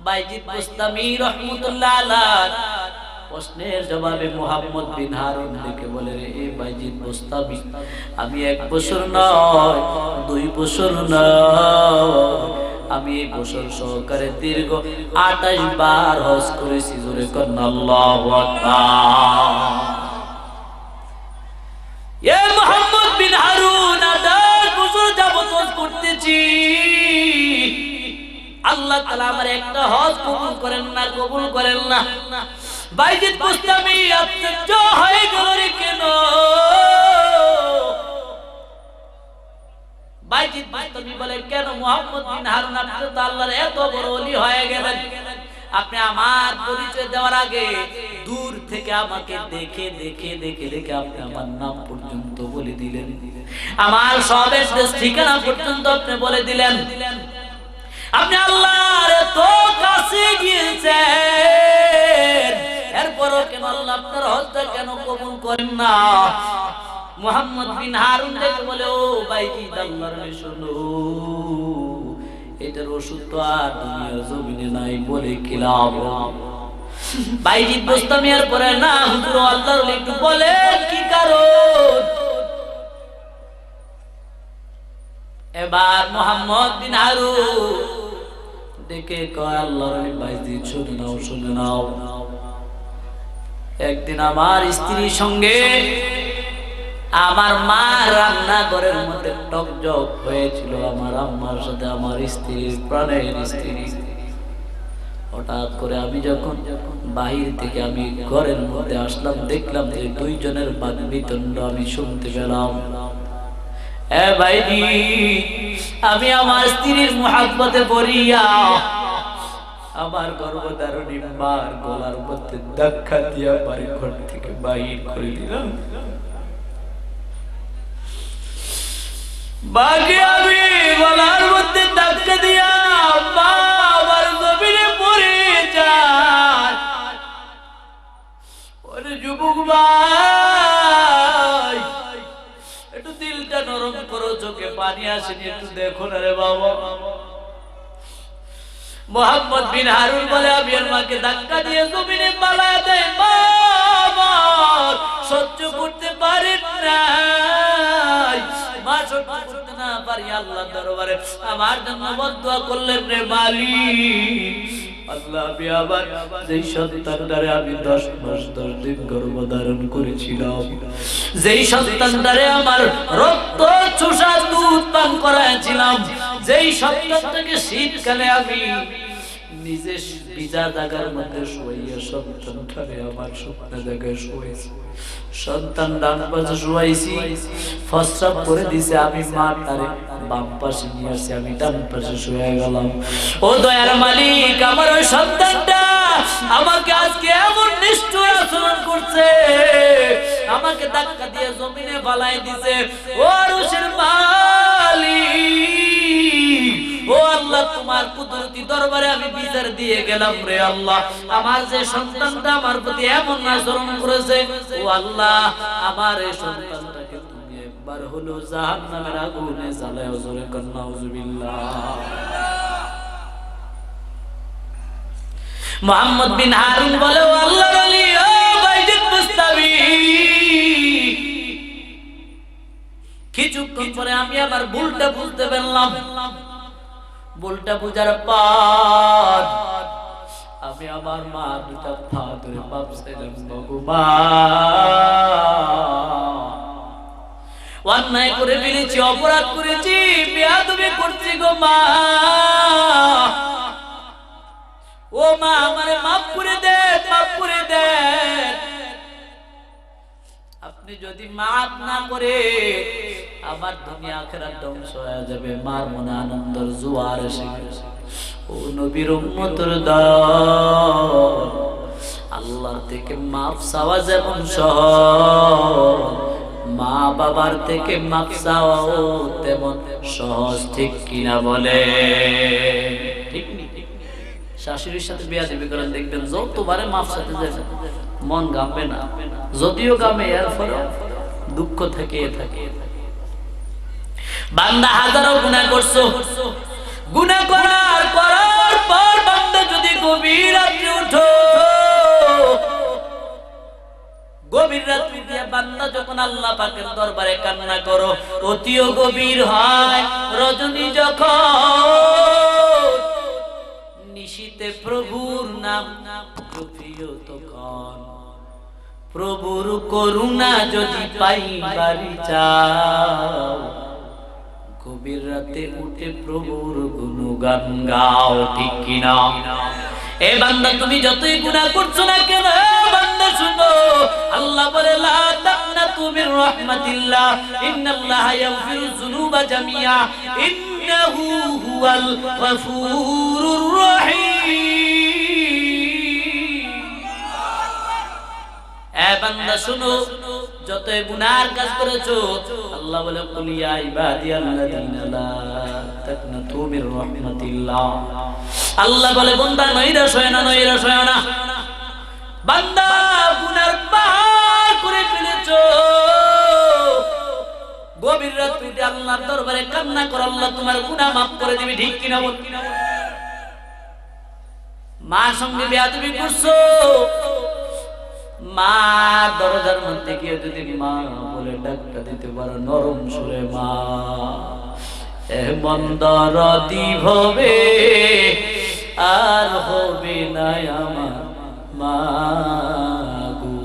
বাইজিদ বুস্তামি রহমাতুল্লাহ আলাইহি প্রশ্নের জবাবে মুহাম্মদ বিন হারুন ডেকে বলে, রে বাইজিদ বুস্তামি, আমি 1 বছর নয়, 2 বছর নয়, আমি এই বছর সহকারে দীর্ঘ 28 বার হজ করেছি। জোরে কন্না আল্লাহু আকবার। এ মুহাম্মদ বিন হারুন, 28 বছর যাবত হজ করতেছি, আল্লাহ তাআলা আমার একটা হজ কবুল করেন না, কবুল করেন না। বাইজিদ বুস্তামি আশ্চর্য হয়ে গেল, রে কেন? বাইজিদ বুস্তামি বলে, কেন মুহাম্মদ বিন হারুন, আপনি তো আল্লাহর এত বড় ওলি হয়ে গেলেন, আপনি আমার পরিচয় দেওয়ার আগে দূর থেকে আমাকে দেখে দেখে দেখে দেখে আপনি আমার নাম পর্যন্ত বলে দিলেন, আমার সব এড্রেস ঠিকানা পর্যন্ত আপনি বলে দিলেন। আপনি আল্লাহর এত কাছে গিয়েছেন, এরপরও কেন আল্লাহ আপনার হজটা কেন কবুল করেন না? মুহাম্মদ বিন হারুন দেখে বলে, ও ভাইজি আল্লাহর নবী শুনো, এটার ওষুধ তো আর দুনিয়ার জমিনে নাই, বলে কি লাভ? ভাইজি বুঝতাম। এরপরে না হুজুর আল্লাহর ওলি একটু বলে কি কারণ? এবার মুহাম্মদ বিন হারুন দেখে কয়, আল্লাহর ওলি ভাইজি শুনে নাও, শুনে নাও। একদিন আমার স্ত্রীর সঙ্গে আমার মা রান্নাঘরের মধ্যে টকজক হয়েছিল, আমার আম্মার সাথে আমার স্ত্রীর, প্রাণের স্ত্রী। হঠাৎ করে আমি যখন বাহির থেকে আমি ঘরের মধ্যে আসলাম, দেখলাম যে দুইজনের বাকবিতণ্ড আমি শুনতে পেলাম। এ ভাইজি, আমি আমার স্ত্রীর মুহাব্বতে পড়িয়া আমার গর্ভধারিণী মার গলার মধ্যে ধাক্কা দিয়া বাড়ির ঘর থেকে বাহির করে দিলাম। বাকি আমি গলার মধ্যে ধাক্কা দিয়া মা আমার জমিনে পড়ে যায়। ওরে যুবক ভাই, একটু দিলটা নরম করো, চোখে পানি আসেনি, একটু দেখো না রে বাবা। মুহাম্মদ বিন হারুন বলে, আমি আর মাকে ধাক্কা দিয়ে জমিনে পালায় দেয়, বাবা সহ্য করতে পারে না, মা সহ্য করতে না পারি আল্লাহ দরবারে আমার জন্য বদদুয়া করলেন রে মালিক। আল্লাহ, আমি আবার যেই সন্তানটারে আমি 10 মাস 10 দিন গর্ভধারণ করেছিলাম, যেই সন্তানটারে আমার রক্ত চোষা দুধ পান করাইছিলাম, যেই সন্তানটাকে শীতকালে আমি নিজে ভিজা জায়গার মধ্যে শুয়াইয়া সন্তানটারে আমার শুকনা জায়গায় শুয়াইছি, সন্তান ডান পাশে শুয়াইছি, প্রস্রাব করে দিছে, আমি মা তারে বাম পাশে নিয়ে আসছি, আমি ডান পাশে শুয়ে গেলাম। ও দয়ার মালিক, আমার ওই সন্তানটা আমাকে আজকে এমন নিষ্ঠুর আচরণ করছে, আমাকে ধাক্কা দিয়ে জমিনে ফালাই দিছে। ও আরশের মালিক, ও আল্লাহ, তোমার কুদরতি দরবারে আমি বিচার দিয়ে গেলাম রে আল্লাহ, আমার যে সন্তানটা আমার প্রতি এমন আচরণ করেছে, ও আল্লাহ, আমার এই সন্তানটাকে তুমি একবার হলো জাহান্নামের আগুনে জ্বালায়। জোরে কর নাউজুবিল্লাহ। মুহাম্মদ বিন হারুন বলে, ও আল্লাহর ওলি, ও বাইজিদ মুস্তাবি। কিছুক্ষণ পরে আমি আবার ভুলটা বুঝতে পারলাম। ভুলটা বুঝার পর আমি আমার মা দুটা পা ধরে বাপ চাইলাম, অন্যায় করে ফেলেছি, অপরাধ করেছি, বেয়াদবি করছি গো মা। ও মা, আমারে মাফ করে দেন, মাফ করে দেন। আপনি যদি মাফ না করে আমার দুনিয়া আখিরাত ধ্বংস হয়ে যাবে। মার মনে আনন্দের জোয়ার এসে গেছে। ও নবীর উম্মতের দল, আল্লাহর থেকে মাফ চাওয়া যেমন সহজ, মা বাবার থেকে মাফ চাওয়াও তেমন সহজ, ঠিক কিনা বলে? ঠিক নি? শাশুড়ির সাথে বেয়াদবি করেন, দেখবেন যতবারে মাফ চাইতে যাবেন মন গামবে না, যদিও গামে এরপরে দুঃখ থেকে থাকে। বান্দা হাজারো গুনাহ করছো, গুনাহ করার পর বান্দা যদি গভীর রাতে উঠো, গভীর রাতে দিয়া বান্দা যখন আল্লাহ পাকের দরবারে কান্না করো, অতিও গভীর হয় রজনী যখন, নিশীতে প্রভুর নাম জপিও তখন, প্রভুর করুণা যদি পাইবার চাও, গভীর রাতে উঠে প্রভুর গুণগান গাও, ঠিক কিনা? এ বান্দা, তুমি যতই গুনাহ করছো না কেন, বান্দা শুনো, আল্লাহ বলে, লা তাকনাতু মির রাহমাতিল্লাহ, ইন্নাল্লাহা ইয়াগফিরুয যুনুবা জামিআ, ইন্নাহু হুয়াল গফুরুর রহিম। এ বান্দা শুনো, যতই গুনার কাজ করেছো আল্লাহ বলে কুল ইয়া ইবাদিয়াল্লাযিনা লা তাকনাতু মির রাহমাতিল্লাহ। আল্লাহ বলে বান্দা নৈরাশ হয় না, নৈরাশ হয় না। বান্দা গুনার পাহাড় করে ফেলেছো, গভীর রাত্রিতে আল্লাহর দরবারে কান্না করো, আল্লাহ তোমার গুনাহ maaf করে দিবে, ঠিক কিনা বল? মার সঙ্গে বেয়াদবি করছো, মা দরজার মধ্যে গিয়ে যদি মা বলে ডাকটা দিতে পারো নরম সুরে, মা এমন দরদি হবে আর হবে না আমার মা গো,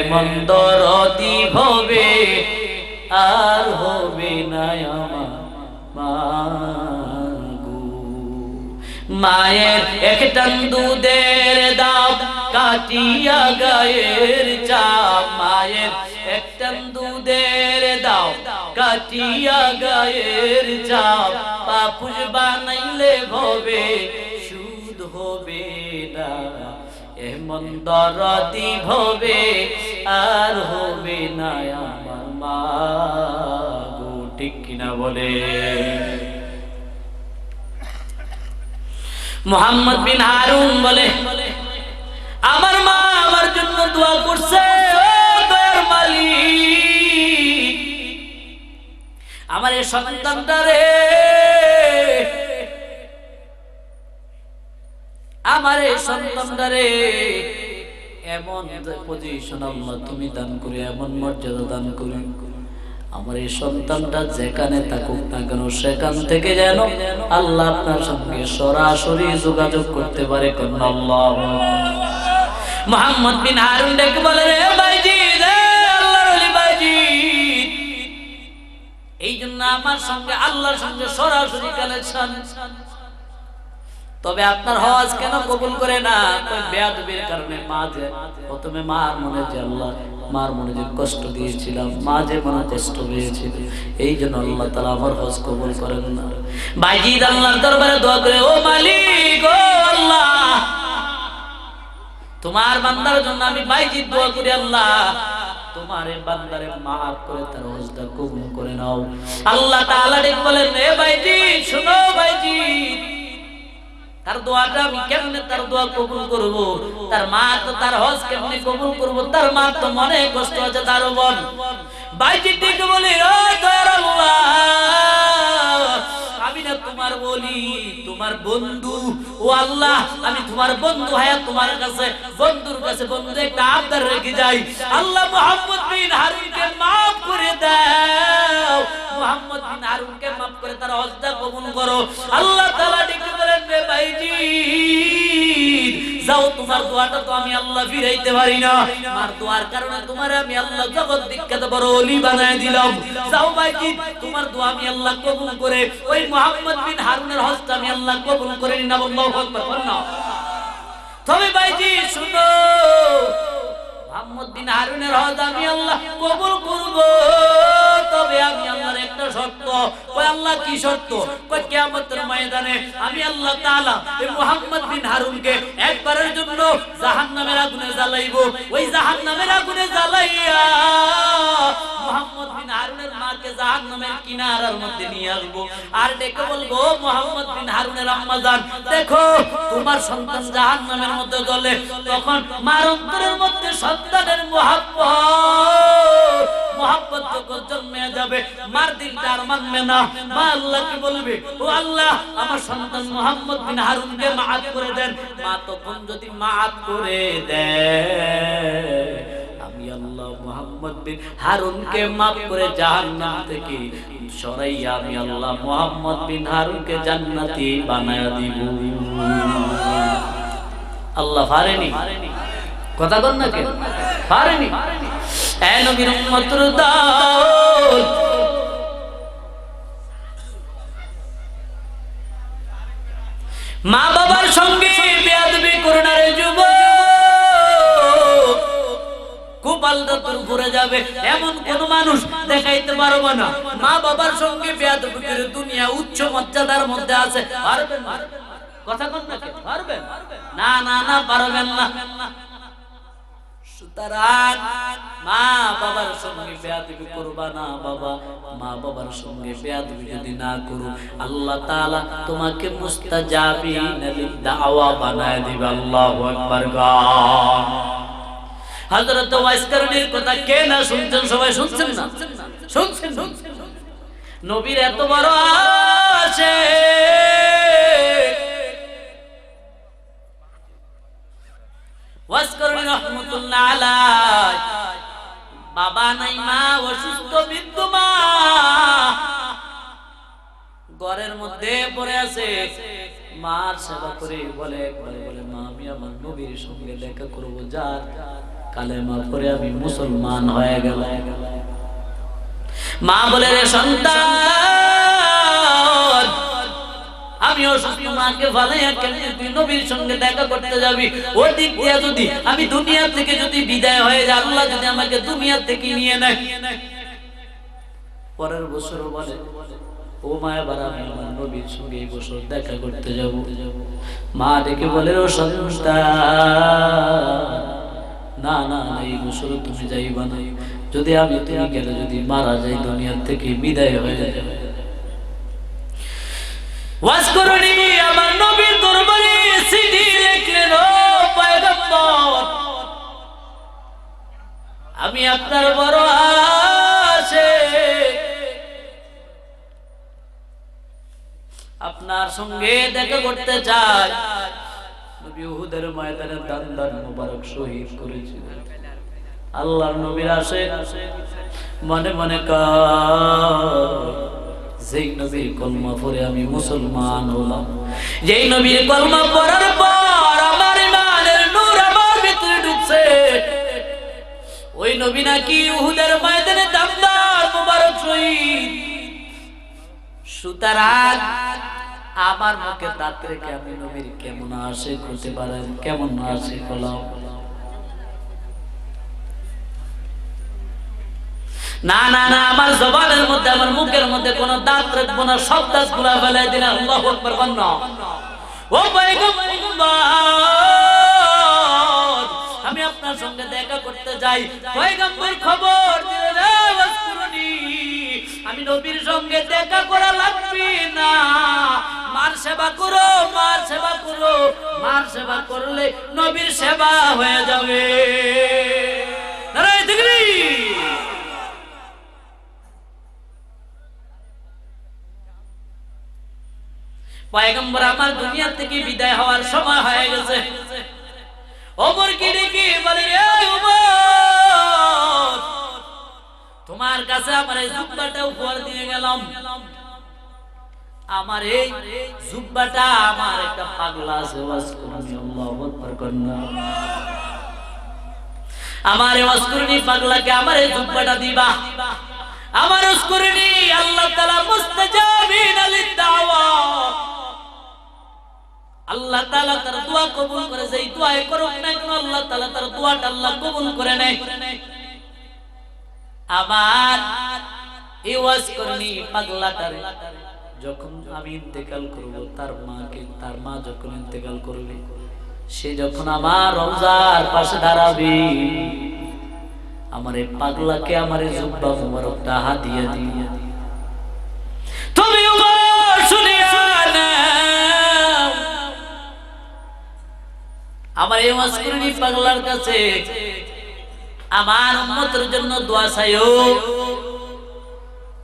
এমন দরদি হবে আর হবে না আমার মা গো। মায়ের একটা দুধের দাম কাটিয়া গায়ের চাপ, মায়ের একটা দুধের দাম কাটিয়া গায়ের চাপ, পাপুষ বানাইলে ভবে সুদ হবে না, এমন দরদি ভবে আর হবে না আমার মা গো, ঠিক কিনা বলে? মুহাম্মদ বিন হারুন বলে আমার মা আমার জন্য দোয়া করছে, ও দয়ার মালিক আমার এই সন্তানটা রে, আমার এই সন্তানটা রে এমন পজিশন আল্লাহ তুমি দান করে, এমন মর্যাদা দান করে, আমার এই সন্তানটা যেখানে থাকুক না কেন সেখান থেকে যেন আল্লাহ আপনার সঙ্গে সরাসরি যোগাযোগ করতে পারে। কোন আল্লাহ। মুহাম্মদ বিন হারুন ডেকে বলে রে ভাইজি, রে আল্লাহর ওলি ভাইজি, এই জন্য আমার সঙ্গে আল্লাহর সঙ্গে সরাসরি কানেকশন, তবে আপনার হজ কেন কবুল করে না? বেয়াদবির কারণে। মা যে প্রথমে মার মনে যে আল্লাহ মার মনে যে কষ্ট দিয়েছিলাম, মা যে মনে কষ্ট পেয়েছিল, এই জন্য আল্লাহ তাআলা আমার হজ কবুল করেন না। ভাইজি আল্লাহর দরবারে দোয়া করে, ও মালিক, ও আল্লাহ, তোমার বান্দার জন্য আমি ভাইজি দোয়া করি, আল্লাহ তোমার এই বান্দারে maaf করে তার হজটা কবুল করে নাও। আল্লাহ তাআলা ডেকে বলেন, এ ভাইজি শুনো, ভাইজি তার দোয়াটা আমি কেমনে তার দোয়া কবুল করব? তার মা তো তার হজ কেমনে কবুল করব? তার মা তো মনে কষ্ট আছে, তার বোন। ভাইজি ঠিক বলি, ও দয়ার আল্লাহ, আমি না তোমার বলি, তোমার বন্ধু, ও আল্লাহ আমি তোমার বন্ধু হয়ে তোমার কাছে, বন্ধুর কাছে বন্ধু একটা আবদার রেখে যাই, আল্লাহ মুহাম্মদ বিন হারুনকে maaf করে দাও, মুহাম্মদ বিন হারুনকে maaf করে তার হজটা কবুল করো। আল্লাহ তাআলা ডেকে বলেন, রে ভাইজি যাও, তোমার দোয়াটা তো আমি আল্লাহ ফিরাইতে পারি না, আমার দোয়ার কারণে তোমারে আমি আল্লাহ জগৎ বিখ্যাত বড় ওলি বানায় দিলাম, যাও ভাইজি তোমার দোয়া আমি আল্লাহ কবুল করে ওই মুহাম্মদ বিন হারুনের হজটা আমি আল্লাহ কবুল করে নিলাম। আল্লাহু আকবার বলুন। তবে ভাইজি শুনো, মুহাম্মদ বিন হারুনের হজ আমি আল্লাহ কবুল করব, তবে আমি আল্লাহর একটা শর্ত। কই আল্লাহ কি শর্ত? কই কিয়ামতের ময়দানে আমি আল্লাহ তাআলা এই মুহাম্মদ বিন হারুনকে একবারের জন্য জাহান্নামের আগুনে জ্বালাইবো, ওই জাহান্নামের আগুনে জ্বালাইয়া মুহাম্মদ বিন হারুনের মাকে জাহান্নামের কিনারার মধ্যে নিয়ে আসবো, আর ডেকে বলবো, মুহাম্মদ বিন হারুনের আম্মা জান দেখো তোমার সন্তান জাহান্নামের মধ্যে জ্বলে, তখন মার অন্তরের মধ্যে সন্তানের মোহাব্বত যখন জন্মে যাবে, মার দিলটা আর মানবে না। মা আল্লাহকে বলবে, ও আল্লাহ আমার সন্তান মুহাম্মদ বিন হারুনকে maaf করে দেন। মা তখন যদি maaf করে দেয়, আমি আল্লাহ মুহাম্মদ বিন হারুনকে maaf করে জাহান্নাম থেকে সরাইয়া আমি আল্লাহ মুহাম্মদ বিন হারুনকে জান্নাতি বানায়া দিব। আল্লাহ পারেনি? কথা বল না কেন? পারেনি? এ নবীর উম্মতের দল, মা বাবার সঙ্গে বেয়াদবি করো না রে যুবক, কপালটা তোর ঘুরে যাবে। এমন কোন মানুষ দেখাইতে পারবো না মা বাবার সঙ্গে বেয়াদবি করে দুনিয়া উচ্চ মর্যাদার মধ্যে আছে, পারবেন না? কথা কোন না পারবেন? না না না পারবেন না। সুতরাং মা বাবার সঙ্গে বেয়াদবি করবা না বাবা। মা বাবার সঙ্গে বেয়াদবি যদি না করো, আল্লাহ তাআলা তোমাকে মুস্তাজাবিন লিদ-দাওয়া বানায় দিবে। আল্লাহু আকবার। গান হযরত ওয়াইস কারণীর কথা কে না শুনছেন? সবাই শুনছেন না? শুনছেন? নবীর এত বড় আশিক ওয়াইস কারণী রাহমাতুল্লাহ আলাইহি, বাবা নাই, মা অসুস্থ, বৃদ্ধ মা ঘরের মধ্যে পড়ে আছে। মার সেবা করে বলে, একবার বলে, মা আমি আমার নবীর সঙ্গে দেখা করব, যার কালেমা পড়ে আমি মুসলমান হয়ে গেলাম। মা বলে, রে সন্তান, আমি অসুস্থ মাকে ফালাইয়া কেমনে তুই নবীর সঙ্গে দেখা করতে যাবি? ওই দিক দিয়ে যদি আমি দুনিয়া থেকে যদি বিদায় হয়ে যাই, আল্লাহ যদি আমাকে দুনিয়া থেকে নিয়ে নেয়। পরের বছর বলে, ও মা এবার আমি আমার নবীর সঙ্গে এই বছর দেখা করতে যাব। মা ডেকে বলে, ও সন্তান, না না না, এই বছর তুমি যাইবা না। যদি আমি তুমি গেলে যদি মারা যাই, দুনিয়া থেকে বিদায় হয়ে যায়। ওয়াজ করুনি আমার নবীর দরবারে চিঠি লিখলেন, ও পয়গম্বর, আমি আপনার বড় আশিক, আপনার সঙ্গে দেখা করতে চাই। নবী উহুদের ময়দানে দান মুবারক শহীদ করেছিলেন। আল্লাহর নবীর আশিক মনে মনে কয়, যেই নবীর কলমা পড়ে আমি মুসলমান হলাম, যেই নবীর কলমা পড়ার পর আমার ইমানের নূর আমার ভিতরে ঢুকছে, ওই নবী নাকি উহুদের ময়দানে দান মুবারক শহীদ। সুতরাং আমার মুখে দাঁত রেখে আমি নবীর কেমন আশিক হতে পারেন? কেমন আশিক হলাম? না না না, আমার জবানের মধ্যে, আমার মুখের মধ্যে কোনো দাঁত রাখবো না, সব দাঁত গুলা ফেলাই দিন। আল্লাহু আকবার। বন্না ও পয়গম্বর, আমি আপনার সঙ্গে দেখা করতে যাই। পয়গম্বর খবর দিলেন, আমি নবীর সঙ্গে দেখা করা লাগবে না, মার সেবা করো, মার সেবা করো, মার সেবা করলে নবীর সেবা হয়ে যাবে। নারায়ে তাকবীর। পয়গম্বর আমার দুনিয়া থেকে বিদায় হওয়ার সময় হয়ে গেছে। ওমরকে ডেকে বলে, রে ওমর, তোমার কাছে আমার এই জুব্বাটা উপহার দিয়ে গেলাম। আমার এই জুব্বাটা আমার একটা পাগলা আছে, ওয়াজ করুন, আল্লাহু আকবার কন্না, আমার ওয়াজ করুনি পাগলাকে আমার এই জুব্বাটা দিবা। আমার ওয়াজ করুনি আল্লাহ তাআলা মুস্তাজাবিন লিদ-দাওয়া, আল্লাহ তাআলা তার দোয়া কবুল করে। যেই দোয়াই করুক না কেন আল্লাহ তাআলা তার দোয়াটা আল্লাহ কবুল করে নেয়। আবার এই ওয়াজ করনি পাগলাটারে যখন আমি ইন্তেকাল করব, তার মাকে, তার মা যখন ইন্তেকাল করবে, সে যখন আমার রওজার পাশে দাঁড়াবে, আমার এই পাগলাকে আমার এই জুব্বা মুবারকটা হাদিয়া দিয়ে, তুমি ওমর শুনিয়া নাও, আমার এই ওয়াজ করনি পাগলার কাছে আমার উম্মতের জন্য দোয়া চাইও,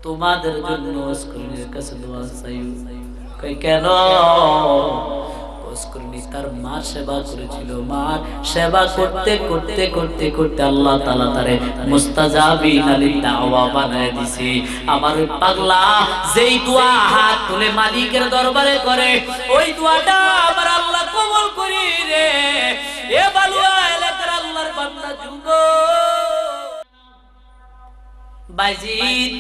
তোমাদের জন্য ওয়াজ করনির কাছে দোয়া চাইও। কই কেন? ওয়াজ করনি তার মা সেবা করেছিল, মা সেবা করতে করতে করতে করতে আল্লাহ তাআলা তারে মুস্তাজাবিন লিদ-দাওয়া বানায় দিয়েছে। আমার ওই পাগলা যেই দোয়া হাত তুলে মালিকের দরবারে করে, ওই দোয়াটা আমার আল্লাহ কবুল করি রে। এ বালুয়া এলাকার আল্লাহর বান্দা যুগ বাইজিদ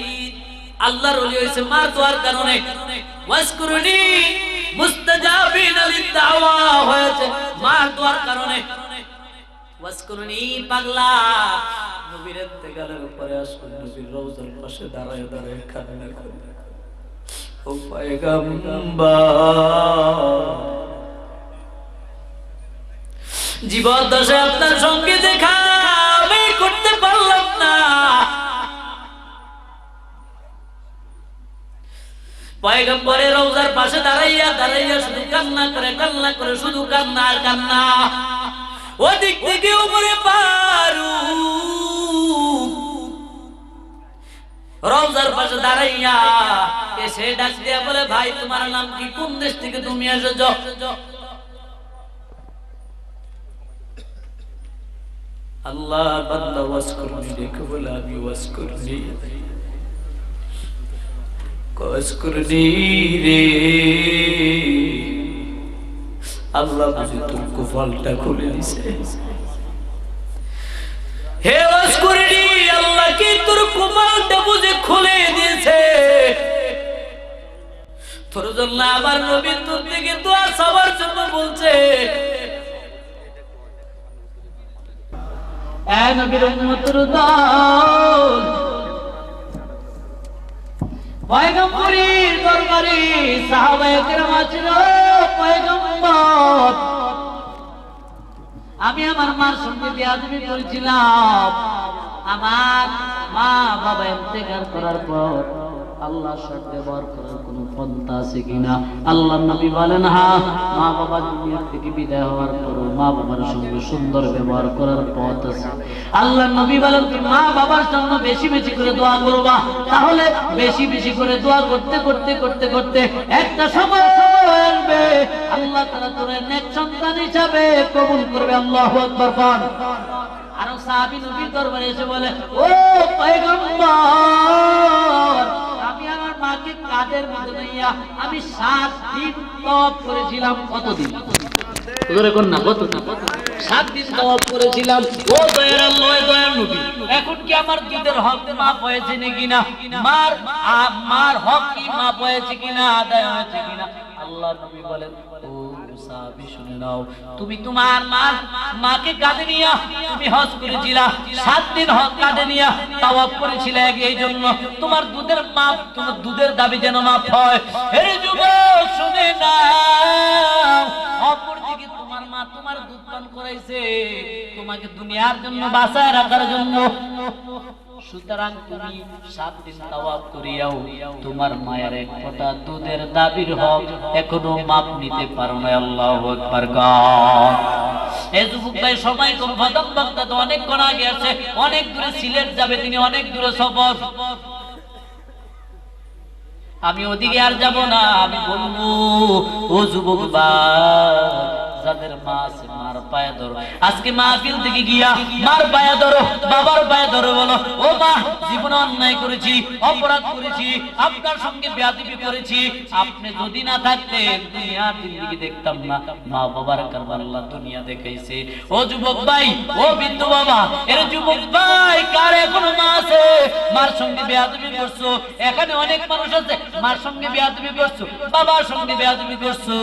আল্লাহর ওলি হইছে মার দোয়ার কারণে। ওয়াজ করুনি মুস্তাজাবিন লিদ-দাওয়া হয়েছে মার দোয়ার কারণে। ওয়াজ করুনি পাগলা নবীর ইন্তেকালের পরে আসল নবীর রওজার পাশে দাঁড়ায় দাঁড়ায় কান্না করে, ও পয়গম্বর, জীবদ্দশায় আপনার সঙ্গে দেখা না। পয়গম্বরের রওজার পাশে দাঁড়াইয়া দাঁড়াইয়া শুধু কান্না করে শুধু কান্না আর কান্না। ওদিক থেকে উপরে পারু রওজার পাশে দাঁড়াইয়া এসে ডাক দিয়া বলে, ভাই তোমার নাম কি, কোন দেশ থেকে তুমি এসেছো? আল্লাহ বান্দা ওয়াজ করনি দেখে বলে, আমি ওয়াজ করনি রে। আল্লাহ বুঝি তোর কপালটা খুলে দিছে। হে ওয়াজ করনি, আল্লাহ কি তোর কপালটা বুঝি খুলে দিয়েছে। তোর জন্য আমার নবী তোর দিকে দোয়া সবার জন্য বলছে। এ নবীর উম্মতের দল, পয়গম্বরের দরবারে সাহাবায়ে কেরাম আছেন। পয়গম্বর, আমি আমার মার সঙ্গে বেয়াদবি করেছিলাম। আমার মা বাবা ইন্তেকাল করার পর আল্লাহর সাথে ব্যবহার করার কোনো পন্থা আছে কিনা? আল্লাহর নবী বলেন, হ্যাঁ, মা বাবা দুনিয়া থেকে বিদায় হওয়ার পর মা বাবার সঙ্গে সুন্দর ব্যবহার করার পথ আছে। আল্লাহর নবী বলেন, তুমি মা বাবার জন্য বেশি বেশি করে দোয়া করবা। তাহলে বেশি বেশি করে দোয়া করতে করতে করতে করতে একটা সময় আসবে আল্লাহ তাআলা তোর নেক সন্তান হিসাবে কবুল করবে। আল্লাহু আকবার বল। আর সাহাবী নবীর দরবারে এসে বলে, ও পয়গম্বর, আমি আমার মাকে কাঁধের মধ্যে নিয়ে আমি 7 দিন তওয়াফ করেছিলাম। কতদিন? জোরে কোন না, কত? 7 দিন তওয়াফ করেছিলাম। ও দয়ার আল্লাহ, দয়ার নবী, এখন কি আমার দুধের হক মাফ হয়েছে নাকি না? মার হক কি মাফ হয়েছে কিনা, আদায় হয়েছে কিনা? আল্লাহ নবী বলেন, ও সাহাবী শুনে নাও, তুমি তোমার মাকে কাঁধে নিয়ে তুমি হজ করেছিলা, 7 দিন হজ কাঁধে নিয়ে তাওয়াফ করেছিলে, এই জন্য তোমার দুধের মাপ, তোমার দুধের দাবি যেন মাফ হয়। হে যুবক শুনে নাও, অপরদিকে তোমার মা তোমার দুধ পান করাইছে তোমাকে দুনিয়ার জন্য বাঁচায় রাখার জন্য। সুতরাং তুমি 7 দিন তাওয়াফ করিয়াও তোমার মায়ের এক ফোঁটা দুধের দাবির হক এখনো মাপ নিতে পারো না। আল্লাহু আকবার। এই যুবক ভাই, সময় কম, খতম বক্তা তো অনেকক্ষণ আগে আছে, অনেক দূরে সিলেট যাবে, তিনি অনেক দূরে সফর। আমি ওদিকে আর যাব না। আমি বলবো, ও যুবক ভাই, যাদের মা আছে মার পায়ে ধরো। আজকে মাহফিল থেকে গিয়া মার পায়ে ধরো, বাবার পায়ে ধরো, বলো, ও মা, জীবনে অন্যায় করেছি, অপরাধ করেছি, আপনার সঙ্গে বেয়াদবি করেছি। আপনি যদি না থাকতেন দুনিয়ার জিন্দেগি দেখতাম না। মা বাবার কারণে আল্লাহ দুনিয়া দেখাইছে। ও যুবক ভাই, ও বৃদ্ধ বাবা, এর যুবক ভাই, কার এখনো মা আছে মার সঙ্গে বেয়াদবি করছো? এখানে অনেক মানুষ আছে মার সঙ্গে বেয়াদবি করছো, বাবার সঙ্গে বেয়াদবি করছো।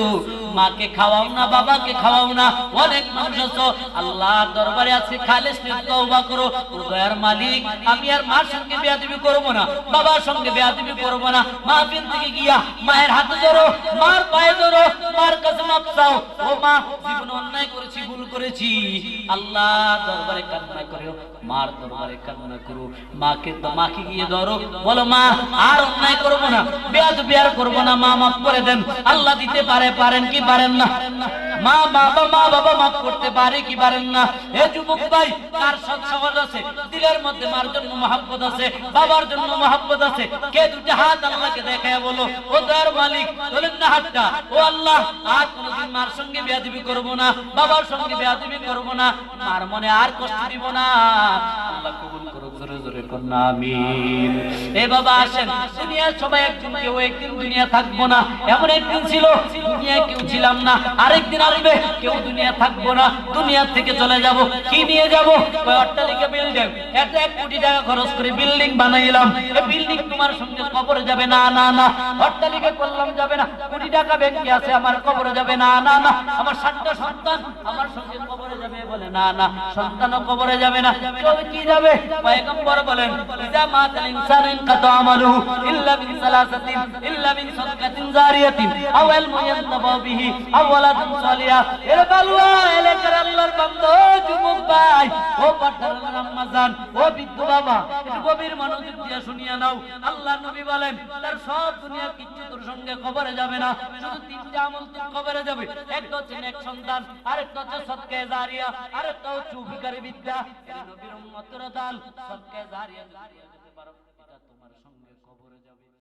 মাকে খাওয়াও না, বাবাকে খাওয়াও না। অনেক মানুষ আছো আল্লাহর দরবারে আজকে খালিস নিয়ে তওবা করো, ও দয়ার মালিক, আমি আর মার সঙ্গে বেয়াদবি করব না, বাবার সঙ্গে বেয়াদবি করব না। মাহফিল থেকে গিয়া মায়ের হাতে ধরো, মার পায়ে ধরো, মার কাছে মাপ চাও। ও মা, জীবনে অন্যায় করেছি, ভুল করেছি, আল্লাহর দরবারে কান্না করো, মার দরবারে কান্না করো। মাকে গিয়ে ধরো, বলো, মা, আর অন্যায় করব না, বেয়াদবি আর করব না, মা মাফ করে দেন। আল্লাহ দিতে পারেন কি পারেন না? মা বাবা মাফ করতে পারে কি পারেন না? হে যুবক ভাই, কার সৎ সহজ আছে, দিলের মধ্যে মার জন্য মহব্বত আছে, বাবার জন্য মহব্বত আছে, কে দুটি হাত আল্লাহকে দেখায় বলো, ও দয়ার মালিক, বলেন না হাতটা, ও আল্লাহ, আর কোনদিন মার সঙ্গে বেয়াদবি করব না, বাবার সঙ্গে বেয়াদবি করব না, মার মনে আর কষ্ট দিব না। আল্লাহ কবুল করুক। জোরে জোরে করুন আমিন। এ বাবা, আসেন, দুনিয়ার সবাই একদিন কেউ একদিন দুনিয়া থাকবো না। এমন একদিন ছিল দুনিয়া কেউ ছিলাম না, আরেকদিন আসবে কেউ দুনিয়া থাকবো না, দুনিয়া থেকে চলে যাব। কি নিয়ে যাব? অট্টালিকা, বিল্ডিং, 1 কোটি টাকা খরচ করে বিল্ডিং বানাইলাম, এই বিল্ডিং তোমার সঙ্গে কবরে যাবে না, না না। অট্টালিকা করলাম, যাবে না। কোটি টাকা ব্যাংকে আছে, আমার কবরে যাবে না, না না। আমার 7টা সন্তান আমার সঙ্গে কবরে যাবে, বলে না না, সন্তানও কবরে যাবে না। তবে কি যাবে? নম্বর বলেন ইজা মাতাল ইনসানিন কাতা আমালু ইল্লা মিন সালাসাতিন ইল্লা মিন সাদকাতিন জারিয়াতিন আও ইলমু ইয়ানতাফা বিহি আও ওয়ালাদুন সালিহা। এর বালুয়া এলাকার আল্লাহর বান্দা যুবক ভাই ও পাঠানের আম্মাজান ও বৃদ্ধ বাবা একটু গভীর মনোযোগ দিয়ে শুনিয়া নাও। আল্লাহর নবী বলেন তার সব দুনিয়া কিচ্ছু তোর সঙ্গে কবরে যাবে না, শুধু তিনটা আমল তোর কবরে যাবে। একটা হচ্ছে নেক সন্তান, আরেকটা হচ্ছে সদকা জারিয়া, আরেকটা হচ্ছে উপকারী বিদ্যা। এই নবীর উম্মতের দাল সদকা জারিয়া